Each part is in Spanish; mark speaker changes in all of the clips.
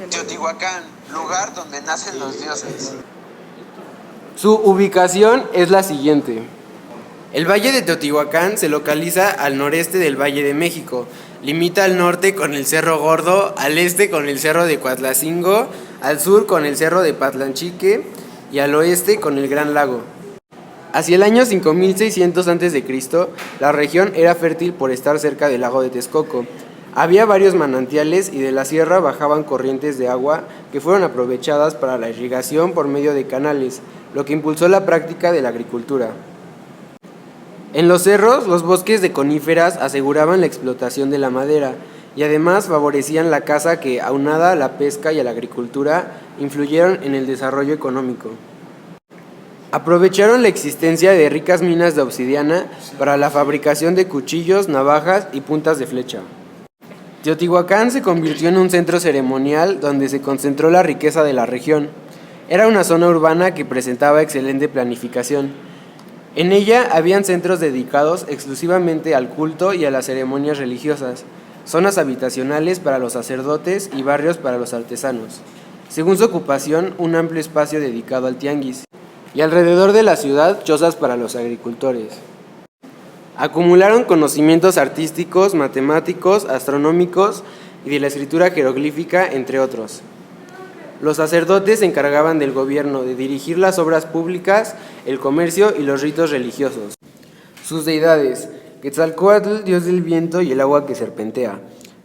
Speaker 1: Teotihuacán, lugar donde nacen los dioses.
Speaker 2: Su ubicación es la siguiente. El Valle de Teotihuacán se localiza al noreste del Valle de México. Limita al norte con el Cerro Gordo, al este con el Cerro de Coatlacingo, al sur con el Cerro de Patlanchique y al oeste con el Gran Lago. Hacia el año 5600 a.C., la región era fértil por estar cerca del lago de Texcoco. Había varios manantiales y de la sierra bajaban corrientes de agua que fueron aprovechadas para la irrigación por medio de canales, lo que impulsó la práctica de la agricultura. En los cerros, los bosques de coníferas aseguraban la explotación de la madera y además favorecían la caza que, aunada a la pesca y a la agricultura, influyeron en el desarrollo económico. Aprovecharon la existencia de ricas minas de obsidiana para la fabricación de cuchillos, navajas y puntas de flecha. Teotihuacán se convirtió en un centro ceremonial donde se concentró la riqueza de la región. Era una zona urbana que presentaba excelente planificación. En ella habían centros dedicados exclusivamente al culto y a las ceremonias religiosas, zonas habitacionales para los sacerdotes y barrios para los artesanos. Según su ocupación, un amplio espacio dedicado al tianguis. Y alrededor de la ciudad, chozas para los agricultores. Acumularon conocimientos artísticos, matemáticos, astronómicos y de la escritura jeroglífica, entre otros. Los sacerdotes se encargaban del gobierno, de dirigir las obras públicas, el comercio y los ritos religiosos. Sus deidades: Quetzalcóatl, dios del viento y el agua que serpentea;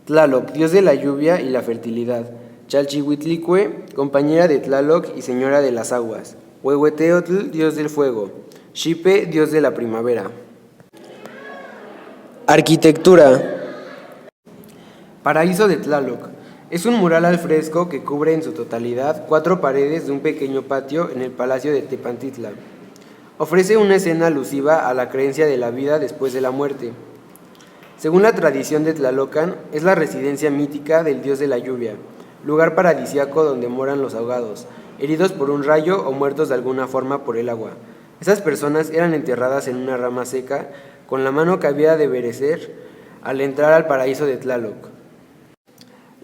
Speaker 2: Tlaloc, dios de la lluvia y la fertilidad; Chalchihuitlicue, compañera de Tlaloc y señora de las aguas; Huehueteotl, dios del fuego; Xipe, dios de la primavera. Arquitectura. Paraíso de Tlaloc. Es un mural al fresco que cubre en su totalidad 4 paredes de un pequeño patio en el Palacio de Tepantitla. Ofrece una escena alusiva a la creencia de la vida después de la muerte. Según la tradición de Tlalocan, es la residencia mítica del dios de la lluvia, lugar paradisíaco donde moran los ahogados, heridos por un rayo o muertos de alguna forma por el agua. Esas personas eran enterradas en una rama seca, con la mano que había de berecer al entrar al paraíso de Tlaloc.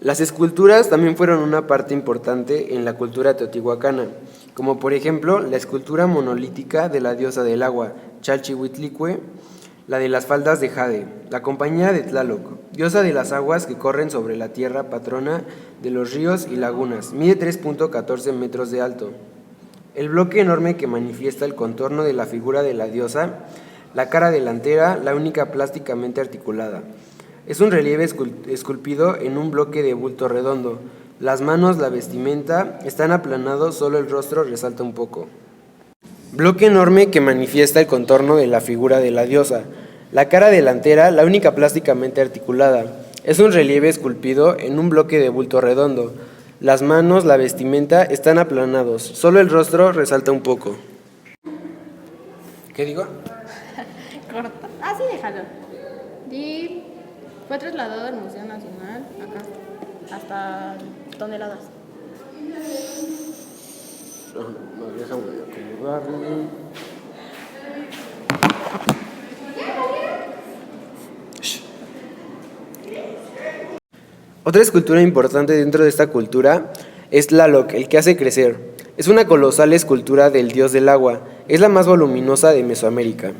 Speaker 2: Las esculturas también fueron una parte importante en la cultura teotihuacana, como por ejemplo la escultura monolítica de la diosa del agua, Chalchihuitlicue, la de las faldas de jade, la compañera de Tlaloc, diosa de las aguas que corren sobre la tierra, patrona de los ríos y lagunas, mide 3.14 metros de alto. El bloque enorme que manifiesta el contorno de la figura de la diosa, la cara delantera, la única plásticamente articulada. Es un relieve esculpido en un bloque de bulto redondo. Las manos, la vestimenta, están aplanados, solo el rostro resalta un poco. Bloque enorme que manifiesta el contorno de la figura de la diosa. La cara delantera, la única plásticamente articulada. Es un relieve esculpido en un bloque de bulto redondo. Las manos, la vestimenta, están aplanados, solo el rostro resalta un poco. ¿Qué digo?
Speaker 3: Corta. Ah, sí, déjalo. Y fue trasladado al Museo Nacional, acá, hasta toneladas.
Speaker 2: No, déjame acomodarlo. Otra escultura importante dentro de esta cultura es Tlaloc, el que hace crecer. Es una colosal escultura del dios del agua. Es la más voluminosa de Mesoamérica.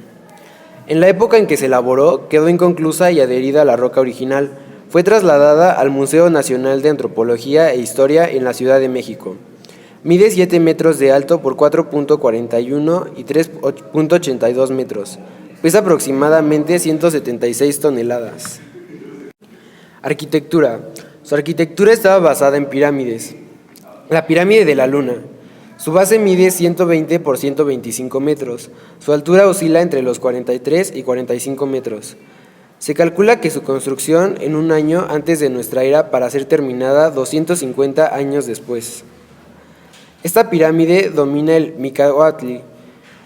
Speaker 2: En la época en que se elaboró, quedó inconclusa y adherida a la roca original. Fue trasladada al Museo Nacional de Antropología e Historia en la Ciudad de México. Mide 7 metros de alto por 4.41 y 3.82 metros. Pesa aproximadamente 176 toneladas. Arquitectura. Su arquitectura estaba basada en pirámides. La pirámide de la Luna. Su base mide 120 por 125 metros. Su altura oscila entre los 43 y 45 metros. Se calcula que su construcción en un año antes de nuestra era para ser terminada 250 años después. Esta pirámide domina el Micahuatli,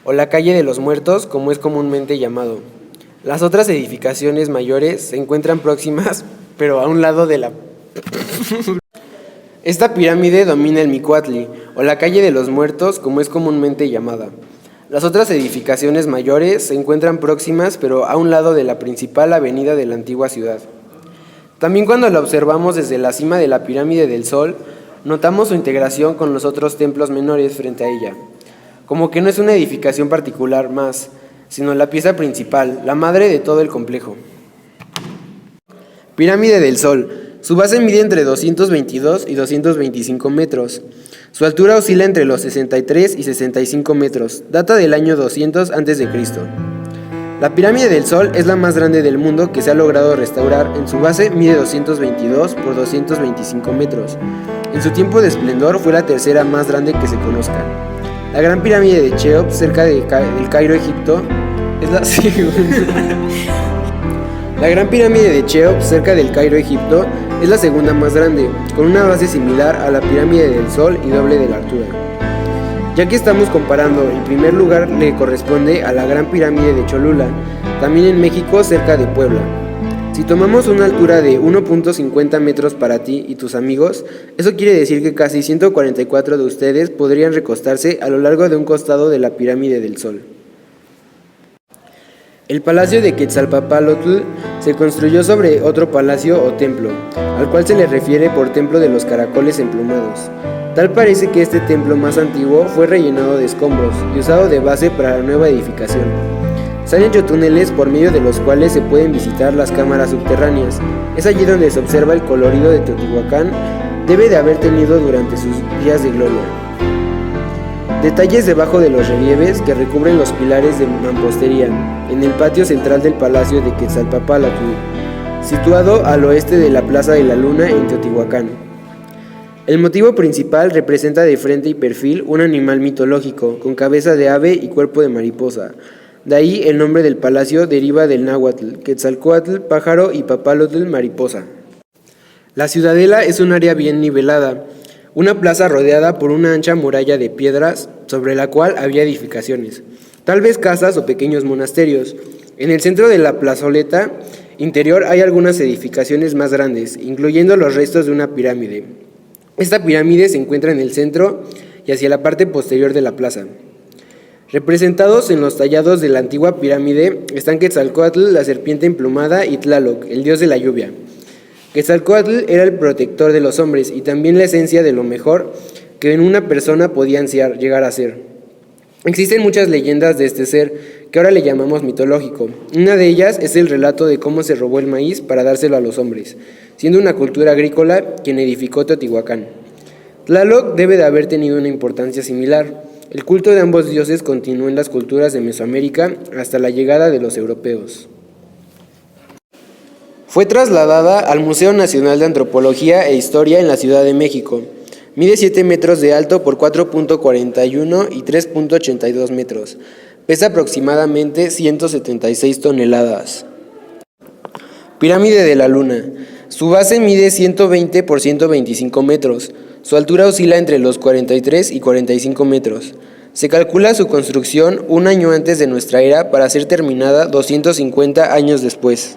Speaker 2: o la calle de los muertos, como es comúnmente llamado. Las otras edificaciones mayores se encuentran próximas, pero a un lado de la... Esta pirámide domina el Micuatli, o la calle de los muertos, como es comúnmente llamada. Las otras edificaciones mayores se encuentran próximas, pero a un lado de la principal avenida de la antigua ciudad. También cuando la observamos desde la cima de la pirámide del Sol, notamos su integración con los otros templos menores frente a ella, como que no es una edificación particular más, sino la pieza principal, la madre de todo el complejo. Pirámide del Sol. Su base mide entre 222 y 225 metros. Su altura oscila entre los 63 y 65 metros. Data del año 200 a.C. La Pirámide del Sol es la más grande del mundo que se ha logrado restaurar. En su base mide 222 por 225 metros. En su tiempo de esplendor fue la tercera más grande que se conozca. La Gran Pirámide de Cheops, cerca del Cairo, Egipto, es la segunda. La Gran Pirámide de Cheops, cerca del Cairo, Egipto, es la segunda más grande, con una base similar a la Pirámide del Sol y doble de la altura. Ya que estamos comparando, el primer lugar le corresponde a la Gran Pirámide de Cholula, también en México, cerca de Puebla. Si tomamos una altura de 1.50 metros para ti y tus amigos, eso quiere decir que casi 144 de ustedes podrían recostarse a lo largo de un costado de la Pirámide del Sol. El palacio de Quetzalpóatl se construyó sobre otro palacio o templo, al cual se le refiere por Templo de los Caracoles Emplumados. Tal parece que este templo más antiguo fue rellenado de escombros y usado de base para la nueva edificación. Se han hecho túneles por medio de los cuales se pueden visitar las cámaras subterráneas. Es allí donde se observa el colorido de Teotihuacán debe de haber tenido durante sus días de gloria. Detalles debajo de los relieves que recubren los pilares de mampostería, en el patio central del Palacio de Quetzalpóatl, situado al oeste de la Plaza de la Luna en Teotihuacán. El motivo principal representa de frente y perfil un animal mitológico, con cabeza de ave y cuerpo de mariposa. De ahí el nombre del palacio deriva del náhuatl, Quetzalcóatl, pájaro, y papalotl, mariposa. La ciudadela es un área bien nivelada, una plaza rodeada por una ancha muralla de piedras sobre la cual había edificaciones, tal vez casas o pequeños monasterios. En el centro de la plazoleta interior hay algunas edificaciones más grandes, incluyendo los restos de una pirámide. Esta pirámide se encuentra en el centro y hacia la parte posterior de la plaza. Representados en los tallados de la antigua pirámide están Quetzalcóatl, la serpiente emplumada, y Tlaloc, el dios de la lluvia. Quetzalcóatl era el protector de los hombres y también la esencia de lo mejor que en una persona podía ansiar llegar a ser. Existen muchas leyendas de este ser que ahora le llamamos mitológico. Una de ellas es el relato de cómo se robó el maíz para dárselo a los hombres, siendo una cultura agrícola quien edificó Teotihuacán. Tlaloc debe de haber tenido una importancia similar. El culto de ambos dioses continuó en las culturas de Mesoamérica hasta la llegada de los europeos. Fue trasladada al Museo Nacional de Antropología e Historia en la Ciudad de México. Mide 7 metros de alto por 4.41 y 3.82 metros. Pesa aproximadamente 176 toneladas. Pirámide de la Luna. Su base mide 120 por 125 metros. Su altura oscila entre los 43 y 45 metros. Se calcula su construcción un año antes de nuestra era para ser terminada 250 años después.